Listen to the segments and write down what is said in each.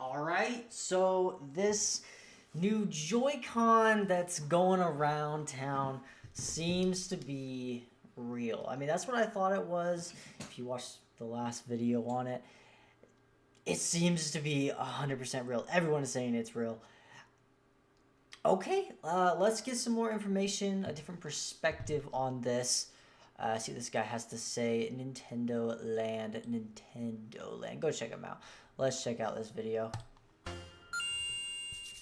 Alright, so this new Joy-Con that's going around town seems to be real. I mean, that's what I thought it was. If you watched the last video on it, it seems to be 100% real. Everyone is saying it's real. Okay, let's get some more information, a different perspective on this. See what this guy has to say. Nintendo Land. Go check him out. Let's check out this video.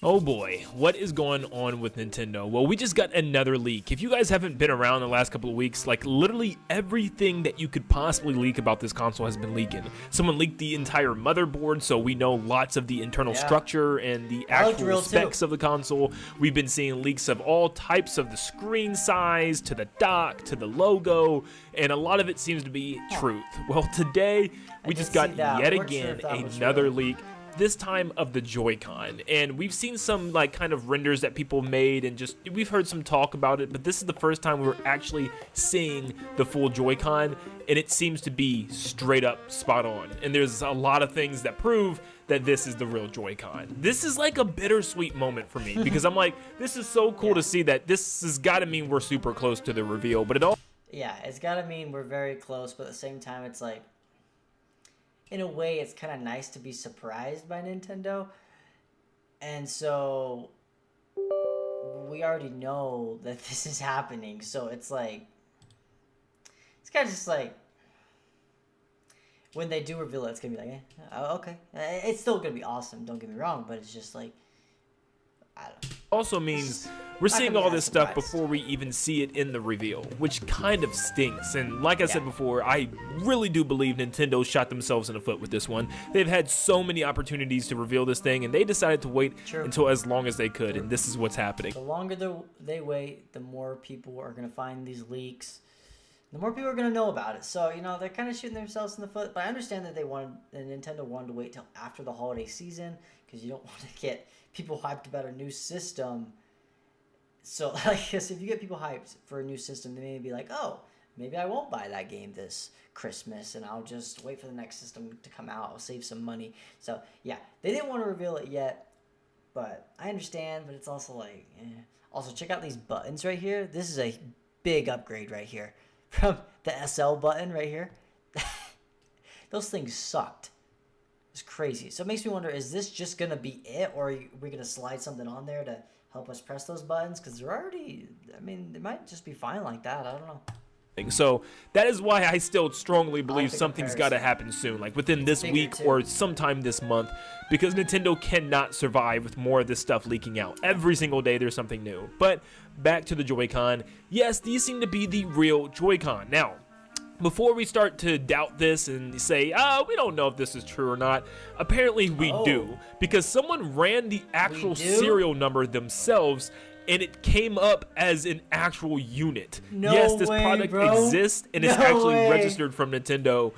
Oh boy, what is going on with Nintendo? Well, we just got another leak. If you guys haven't been around the last couple of weeks, like literally everything that you could possibly leak about this console has been leaking. Someone leaked the entire motherboard, so we know lots of the internal structure and the actual specs of the console. We've been seeing leaks of all types of the screen size, to the dock, to the logo, and a lot of it seems to be truth. Well, today we just got yet again another leak. This time of the Joy-Con, and we've seen some like kind of renders that people made, and just we've heard some talk about it, but this is the first time we're actually seeing the full Joy-Con, and it seems to be straight up spot on, and there's a lot of things that prove that this is the real Joy-Con. This is like a bittersweet moment for me because I'm like, this is so cool to see that. This has got to mean we're super close to the reveal, but it all it's got to mean we're very close, but at the same time it's like, in a way, it's kind of nice to be surprised by Nintendo. And so we already know that this is happening. So it's like, it's kind of just like, when they do reveal it, it's going to be like, okay. It's still going to be awesome, don't get me wrong. But it's just like, I don't know. Also means we're seeing all this stuff before we even see it in the reveal, which kind of stinks. And like I said before, I really do believe Nintendo shot themselves in the foot with this one. They've had so many opportunities to reveal this thing, and they decided to wait until as long as they could, and this is what's happening. The longer they wait, the more people are going to find these leaks. The more people are going to know about it. So, you know, they're kind of shooting themselves in the foot. But I understand that Nintendo wanted to wait till after the holiday season because you don't want to get people hyped about a new system. So, I guess if you get people hyped for a new system, they may be like, oh, maybe I won't buy that game this Christmas and I'll just wait for the next system to come out. I'll save some money. So, yeah, they didn't want to reveal it yet. But I understand, but it's also like, Also, check out these buttons right here. This is a big upgrade right here. From the SL button right here. Those things sucked. It's crazy. So it makes me wonder, is this just going to be it? Or are we going to slide something on there to help us press those buttons? Because they're already, I mean, they might just be fine like that. I don't know. So that is why I still strongly believe something's got to happen soon, like within this week or sometime this month, because Nintendo cannot survive with more of this stuff leaking out. Every single day there's something new. But back to the Joy-Con. Yes, these seem to be the real Joy-Con. Now, before we start to doubt this and say, we don't know if this is true or not, apparently we do, because someone ran the actual serial number themselves, and it came up as an actual unit. Yes, this product exists, and it's actually registered from Nintendo.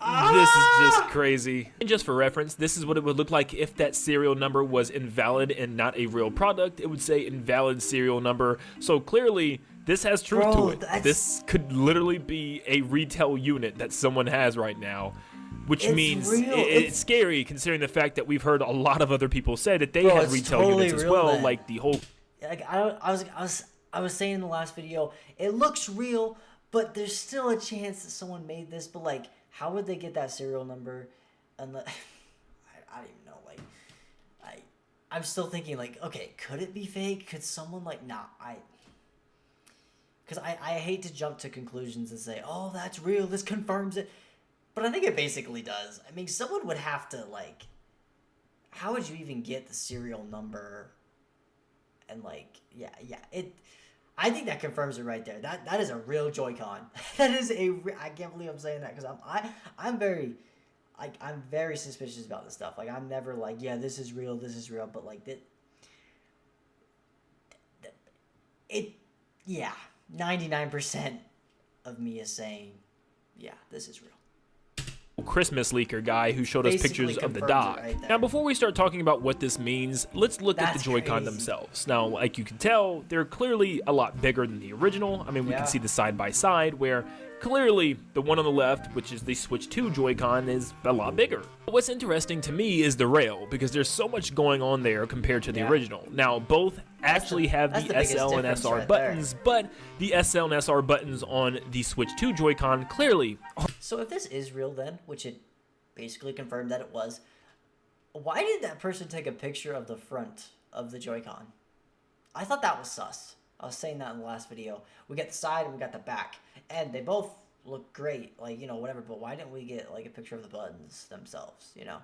This is just crazy. And just for reference, this is what it would look like if that serial number was invalid and not a real product. It would say invalid serial number. So clearly, this has truth to it. This could literally be a retail unit that someone has right now. Which means it's scary, considering the fact that we've heard a lot of other people say that they had retail units as well, like the whole... Like I was saying in the last video, it looks real, but there's still a chance that someone made this. But like, how would they get that serial number? Unless I don't even know. Like, I'm still thinking like, okay, could it be fake? Could someone like because I hate to jump to conclusions and say, oh, that's real. This confirms it. But I think it basically does. I mean, someone would have to like, how would you even get the serial number? And like, I think that confirms it right there. That is a real Joy-Con. That is I can't believe I'm saying that because I'm very suspicious about this stuff. Like I'm never like, yeah, this is real, but like 99% of me is saying, yeah, this is real. Christmas leaker guy who showed us pictures of the dock. Now, before we start talking about what this means, let's look at the Joy-Con themselves. Now, like you can tell, they're clearly a lot bigger than the original. I mean, we can see the side-by-side where Clearly, the one on the left, which is the Switch 2 Joy-Con, is a lot bigger. What's interesting to me is the rail, because there's so much going on there compared to the original. Now, both actually have the SL and SR buttons, but the SL and SR buttons on the Switch 2 Joy-Con clearly. So if this is real then, which it basically confirmed that it was, why did that person take a picture of the front of the Joy-Con? I thought that was sus. I was saying that in the last video. We got the side and we got the back, and they both look great, like, you know, whatever, but why didn't we get, like, a picture of the buttons themselves, you know?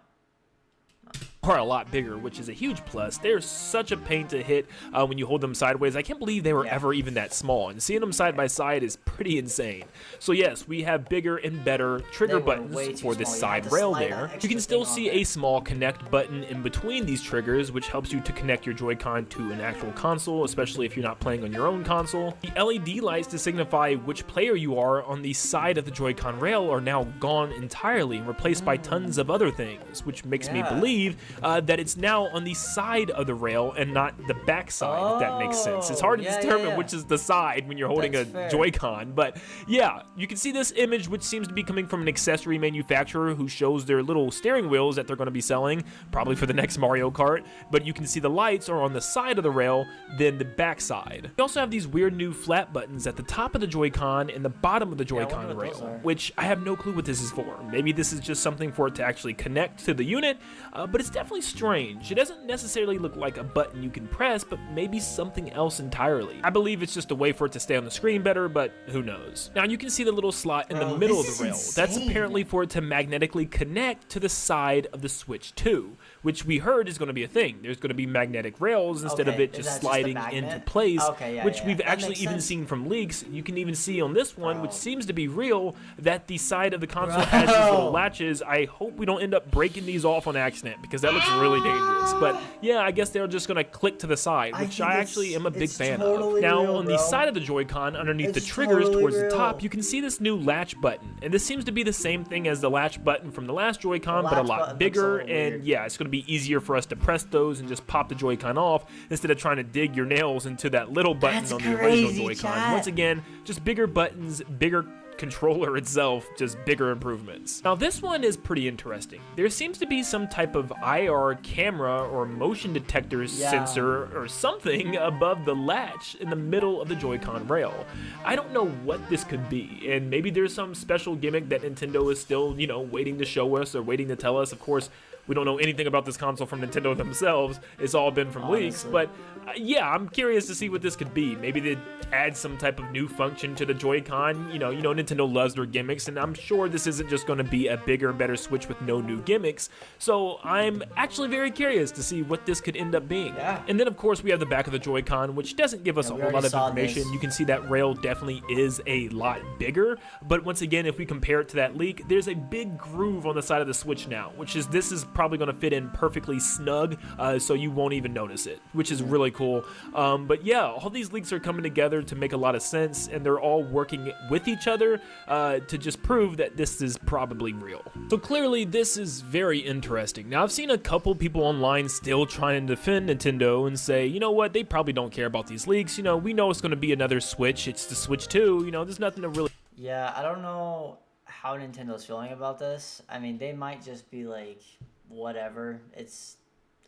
Are a lot bigger, which is a huge plus. They're such a pain to hit when you hold them sideways. I can't believe they were ever even that small, and seeing them side by side is pretty insane. So yes, we have bigger and better trigger buttons for this side rail there. You can still see a small connect button in between these triggers, which helps you to connect your Joy-Con to an actual console, especially if you're not playing on your own console. The LED lights to signify which player you are on the side of the Joy-Con rail are now gone entirely and replaced by tons of other things, which makes me believe that it's now on the side of the rail and not the back side, if that makes sense. It's hard to determine which is the side when you're holding a Joy-Con, but yeah, you can see this image, which seems to be coming from an accessory manufacturer who shows their little steering wheels that they're going to be selling, probably for the next Mario Kart, but you can see the lights are on the side of the rail than the back side. You also have these weird new flat buttons at the top of the Joy-Con and the bottom of the Joy-Con rail, which I have no clue what this is for. Maybe this is just something for it to actually connect to the unit, but it's definitely strange. It doesn't necessarily look like a button you can press, but maybe something else entirely. I believe it's just a way for it to stay on the screen better, but who knows. Now you can see the little slot in the middle of the rail. That's apparently for it to magnetically connect to the side of the Switch 2, which we heard is going to be a thing. There's going to be magnetic rails instead of it just sliding into place, which we've actually even seen from leaks. You can even see on this one, which seems to be real, that the side of the console has these little latches. I hope we don't end up breaking these off on accident, because that looks really dangerous. But yeah, I guess they're just going to click to the side, which I actually am a big fan of. Now, on the side of the Joy-Con, underneath the triggers towards the top, you can see this new latch button. And this seems to be the same thing as the latch button from the last Joy-Con, but a lot bigger. And yeah, it's going to be easier for us to press those and just pop the Joy-Con off instead of trying to dig your nails into that little button on the original Joy-Con. Once again, just bigger buttons, bigger controller itself, just bigger improvements. Now this one is pretty interesting. There seems to be some type of IR camera or motion detector sensor or something above the latch in the middle of the Joy-Con rail. I don't know what this could be, and maybe there's some special gimmick that Nintendo is still, you know, waiting to show us or waiting to tell us. Of course, we don't know anything about this console from Nintendo themselves. It's all been from leaks, but yeah, I'm curious to see what this could be. Maybe they add some type of new function to the Joy-Con. You know, Nintendo loves their gimmicks, and I'm sure this isn't just going to be a bigger, better Switch with no new gimmicks. So I'm actually very curious to see what this could end up being. And then, of course, we have the back of the Joy-Con, which doesn't give us a whole lot of information. You can see that rail definitely is a lot bigger, but once again, if we compare it to that leak, there's a big groove on the side of the Switch now, which is, this is probably going to fit in perfectly snug, so you won't even notice it, which is really cool. But yeah, all these leaks are coming together to make a lot of sense, and they're all working with each other to just prove that this is probably real. So clearly this is very interesting. Now I've seen a couple people online still trying to defend Nintendo and say, you know what, they probably don't care about these leaks. You know, we know it's going to be another Switch. It's the Switch 2. You know, there's nothing to really... Yeah, I don't know how Nintendo's feeling about this. I mean, they might just be like, whatever,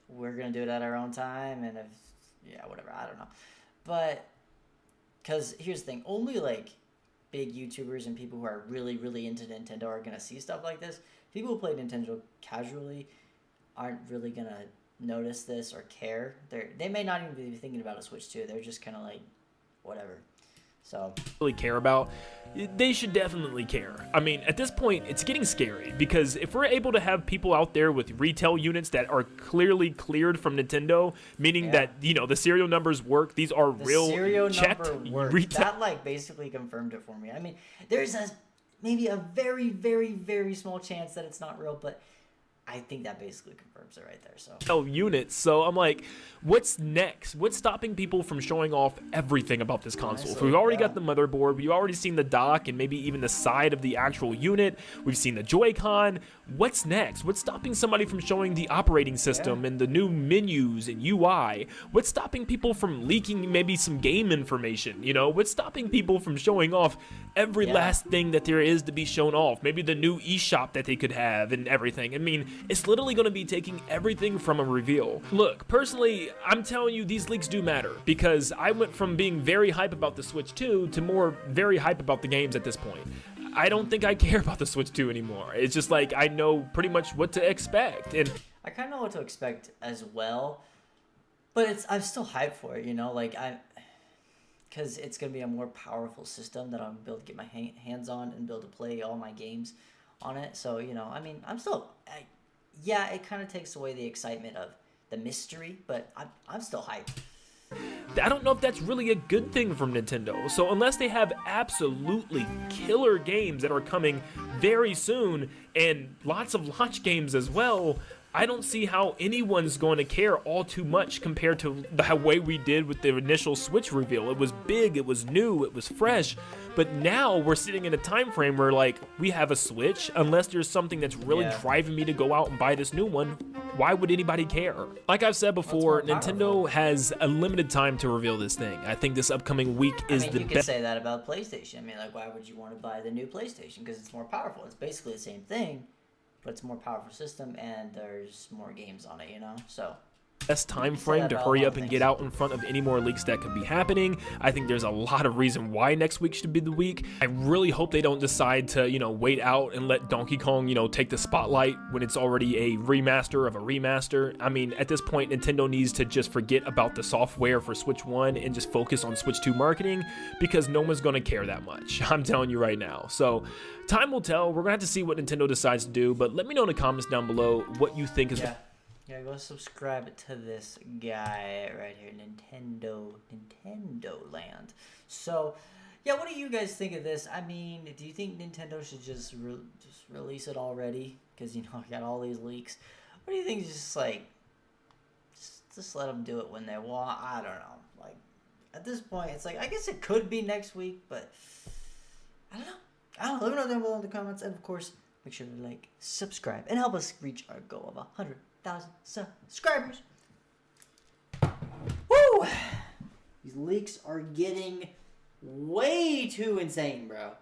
we're gonna do it at our own time, and if whatever, I don't know. But because here's the thing, only like big YouTubers and people who are really, really into Nintendo are gonna see stuff like this. People who play Nintendo casually aren't really gonna notice this or care. They may not even be thinking about a Switch 2. They're just kind of like, whatever. So really care about, they should definitely care. I mean, at this point, it's getting scary, because if we're able to have people out there with retail units that are clearly cleared from Nintendo, meaning that, you know, the serial numbers work, these are real serial checked retail. That like basically confirmed it for me. I mean, there's maybe a very, very, very small chance that it's not real, but I think that basically confirms it right there. So units. So I'm like, what's next? What's stopping people from showing off everything about this console? Honestly, We've already got the motherboard. We've already seen the dock and maybe even the side of the actual unit. We've seen the Joy-Con. What's next? What's stopping somebody from showing the operating system and the new menus and UI? What's stopping people from leaking maybe some game information? You know, what's stopping people from showing off every last thing that there is to be shown off? Maybe the new eShop that they could have and everything. I mean, it's literally going to be taking everything from a reveal. Look, personally, I'm telling you, these leaks do matter because I went from being very hype about the Switch 2 to more very hype about the games at this point. I don't think I care about the Switch 2 anymore. It's just like I know pretty much what to expect. And I kind of know what to expect as well, but I'm still hyped for it, you know, like because it's going to be a more powerful system that I'm able to get my hands on and be able to play all my games on it. So, you know, I mean, I'm still, yeah, it kind of takes away the excitement of the mystery, but I'm still hyped. I don't know if that's really a good thing from Nintendo. So unless they have absolutely killer games that are coming very soon and lots of launch games as well, I don't see how anyone's going to care all too much compared to the way we did with the initial Switch reveal. It was big, it was new, it was fresh. But now we're sitting in a time frame where, like, we have a Switch. Unless there's something that's really driving me to go out and buy this new one, why would anybody care? Like I've said before, Nintendo has a limited time to reveal this thing. I think this upcoming week is the best. You could say that about PlayStation. I mean, like, why would you want to buy the new PlayStation? Because it's more powerful. It's basically the same thing, but it's a more powerful system, and there's more games on it, you know? So best time frame to hurry up and get out in front of any more leaks that could be happening. I think there's a lot of reason why next week should be the week. I really hope they don't decide to, you know, wait out and let Donkey Kong, you know, take the spotlight when it's already a remaster of a remaster. I mean, at this point, Nintendo needs to just forget about the software for Switch 1 and just focus on Switch 2 marketing because no one's going to care that much. I'm telling you right now. So time will tell. We're going to have to see what Nintendo decides to do, but let me know in the comments down below what you think is Yeah, go subscribe to this guy right here, Nintendo Land. So, yeah, what do you guys think of this? I mean, do you think Nintendo should just release it already? Because, you know, I got all these leaks. What do you think? Just like, just let them do it when they want. I don't know. Like, at this point, it's like, I guess it could be next week, but I don't know. Let me know down below in the comments, and of course, make sure to like, subscribe, and help us reach our goal of 100,000 subscribers. Woo! These leaks are getting way too insane, bro.